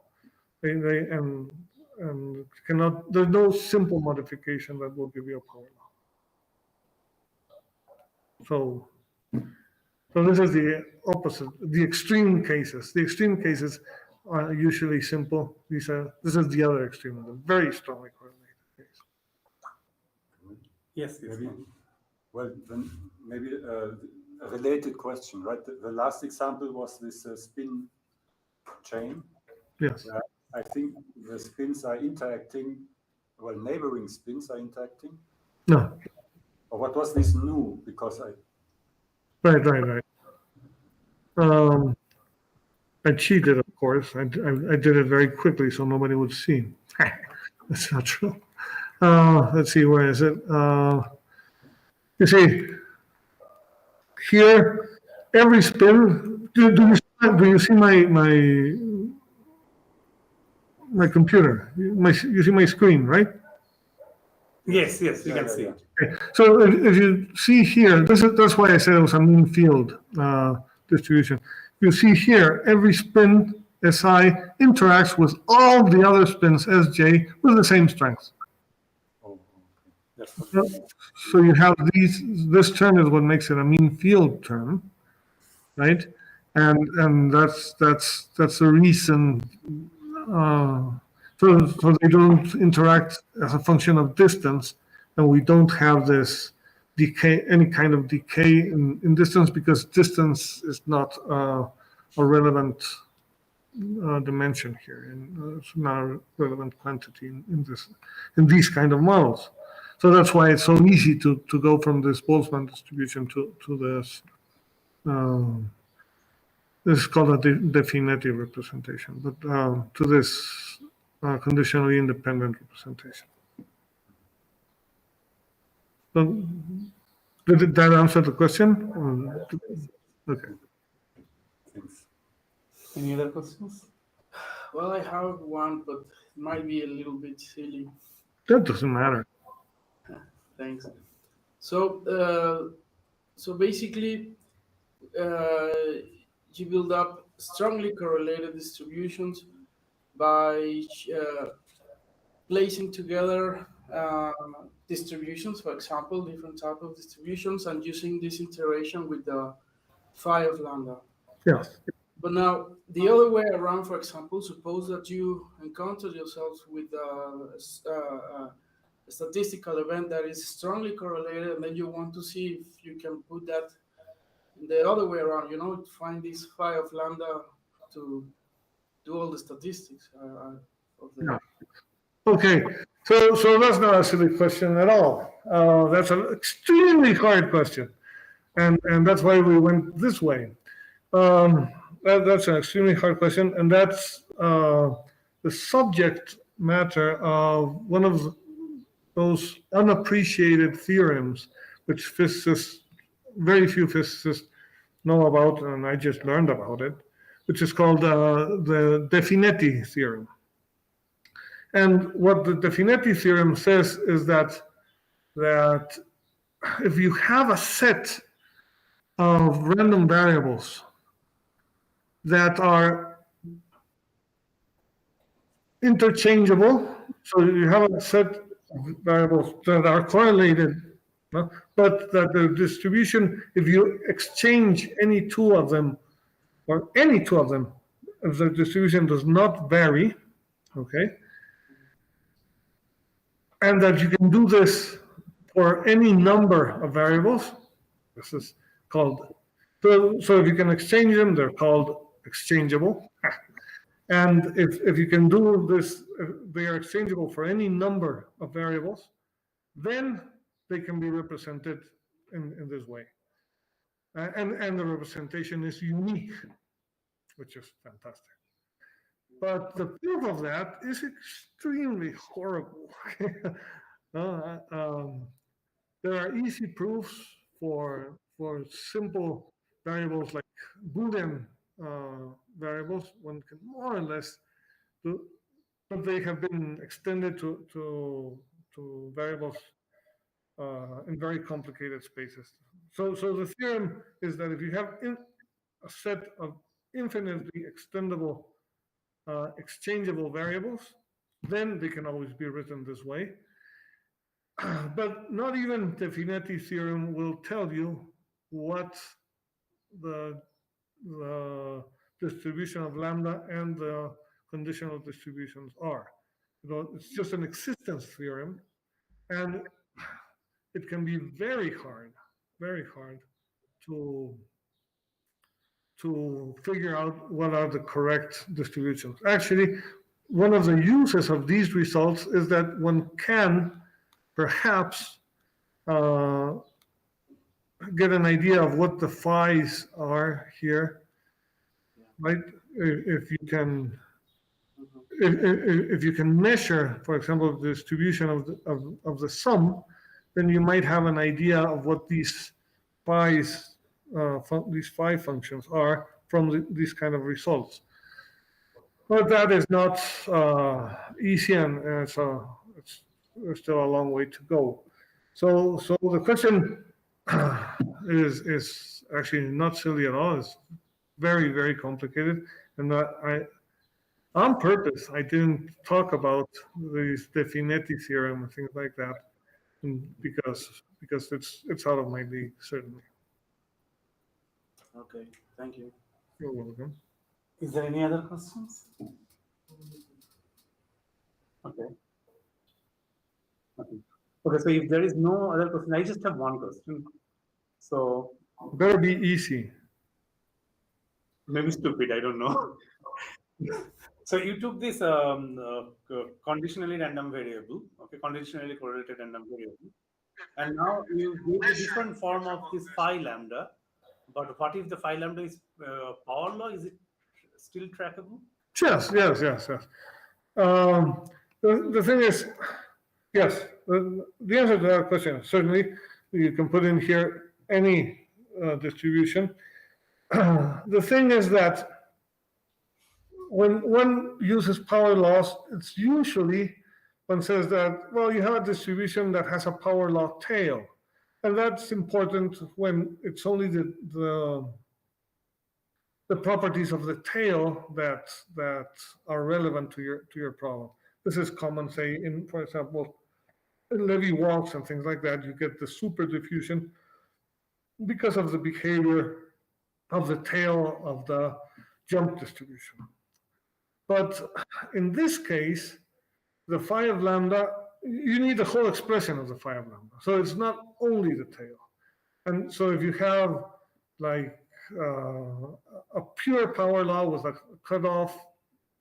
Speaker 2: They and cannot. There's no simple modification that will give you a power law. So this is the opposite. The extreme cases. The extreme cases are usually simple. This is the other extreme, the very strongly correlated case.
Speaker 1: Yes, yes.
Speaker 3: Maybe, well, then maybe a related question, right? The last example was this spin chain.
Speaker 2: Yes.
Speaker 3: I think the spins are interacting, well, neighboring spins are interacting.
Speaker 2: No.
Speaker 3: Or what was this new? Because
Speaker 2: Right. I cheated, of course. I did it very quickly so nobody would see. That's not true. Let's see, where is it? You see, here, every spin. Do you see my computer? You see my screen, right?
Speaker 1: Yes, you
Speaker 3: Yeah,
Speaker 1: can
Speaker 3: yeah,
Speaker 1: see
Speaker 3: yeah.
Speaker 1: it.
Speaker 2: Okay. So if you see here, that's why I said it was a mean field distribution. You see here, every spin Si interacts with all the other spins Sj with the same strength.
Speaker 3: Oh, okay.
Speaker 1: That's what
Speaker 2: So you have this term is what makes it a mean field term, right? And that's the reason. So they don't interact as a function of distance, and we don't have this decay, any kind of decay in distance, because distance is not a relevant dimension here, and it's not a relevant quantity in these kind of models. So that's why it's so easy to go from this Boltzmann distribution to this. This is called a definitive representation, but to this conditionally independent representation. So, did that answer the question? Okay.
Speaker 3: Thanks.
Speaker 1: Any other questions?
Speaker 4: Well, I have one, but it might be a little bit silly.
Speaker 2: That doesn't matter.
Speaker 4: Thanks. So basically, you build up strongly correlated distributions by placing together distributions, for example, different type of distributions, and using this iteration with the phi of lambda.
Speaker 2: Yes.
Speaker 4: But now, the other way around, for example, suppose that you encounter yourself with a statistical event that is strongly correlated, and then you want to see if you can put that the other way around, find this phi of lambda to do all the statistics of the.
Speaker 2: No. Okay. So that's not a silly question at all. That's an extremely hard question, and that's why we went this way. That's an extremely hard question, and that's the subject matter of one of those unappreciated theorems which physicists, very few physicists know about, and I just learned about it, which is called the Definetti theorem. And what the Definetti theorem says is that if you have a set of random variables that are interchangeable, so you have a set of variables that are correlated, but that the distribution, if you exchange any two of them, or any two of them, if the distribution does not vary, okay, and that you can do this for any number of variables. This is called, so if you can exchange them, they're called exchangeable. And if you can do this, they are exchangeable for any number of variables, then they can be represented in this way. And the representation is unique, which is fantastic. But the proof of that is extremely horrible. There are easy proofs for simple variables like Boolean variables. One can more or less do, but they have been extended to variables in very complicated spaces. So the theorem is that if you have a set of infinitely extendable exchangeable variables, then they can always be written this way. But not even the Definetti theorem will tell you what the distribution of lambda and the conditional distributions are. It's just an existence theorem, and it can be very hard to figure out what are the correct distributions. Actually, one of the uses of these results is that one can perhaps get an idea of what the phi's are here, right? If you can, if you can measure, for example, the distribution of the sum, then you might have an idea of what these phi's, these phi functions are from these kind of results. But that is not easy, and so there's still a long way to go. So the question is actually not silly at all. It's very, very complicated, and on purpose I didn't talk about the Finetti theorem and things like that, because it's out of my league, certainly.
Speaker 1: Okay, thank you.
Speaker 2: You're welcome.
Speaker 1: Is there any other questions? Okay. Okay, so if there is no other question, I just have one question. So
Speaker 2: Better be easy.
Speaker 1: maybe stupid, I don't know. So you took this conditionally random variable, okay, conditionally correlated random variable, and now you give a different form of this phi lambda. But what if the phi lambda is power law? Is it still trackable?
Speaker 2: Yes. The thing is, yes, the answer to that question is certainly you can put in here any distribution. The thing is that when one uses power laws, it's usually one says that, well, you have a distribution that has a power law tail. And that's important when it's only the properties of the tail that are relevant to your problem. This is common, say, in, for example, in Levy walks and things like that. You get the super diffusion because of the behavior of the tail of the jump distribution. But in this case, the phi of lambda, you need the whole expression of the phi of lambda. So it's not only the tail. And so if you have like a pure power law with a cutoff,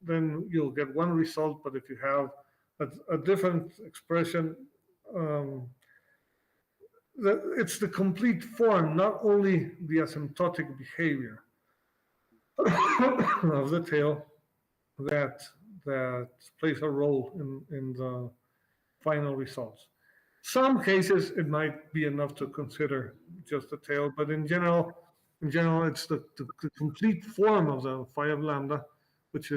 Speaker 2: then you'll get one result. But if you have a different expression, it's the complete form, not only the asymptotic behavior of the tail that plays a role in the final results. Some cases it might be enough to consider just the tail, but in general, it's the complete form of the phi of lambda, which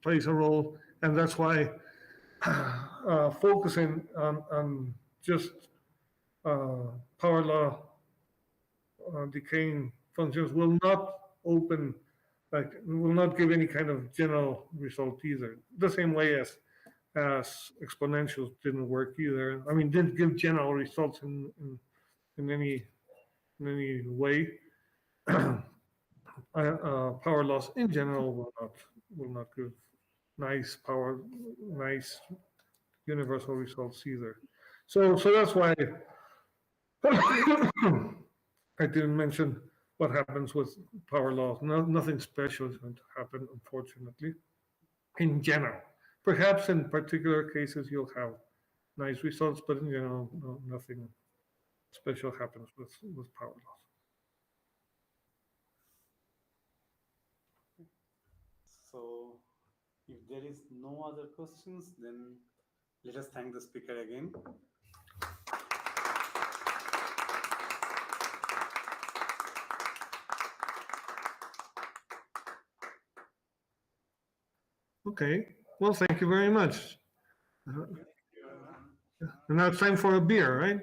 Speaker 2: plays a role, and that's why focusing on just power law decaying functions will not will not give any kind of general result either. The same way as exponentials didn't work either. I mean, didn't give general results in any way. Power laws in general will not give nice universal results either. So that's why I didn't mention what happens with power laws. Nothing special is going to happen, unfortunately, in general. Perhaps in particular cases you'll have nice results, but in general, nothing special happens with power laws.
Speaker 1: So if there is no other questions, then let us thank the speaker again.
Speaker 2: Okay, well, thank you very much. And now it's time for a beer, right?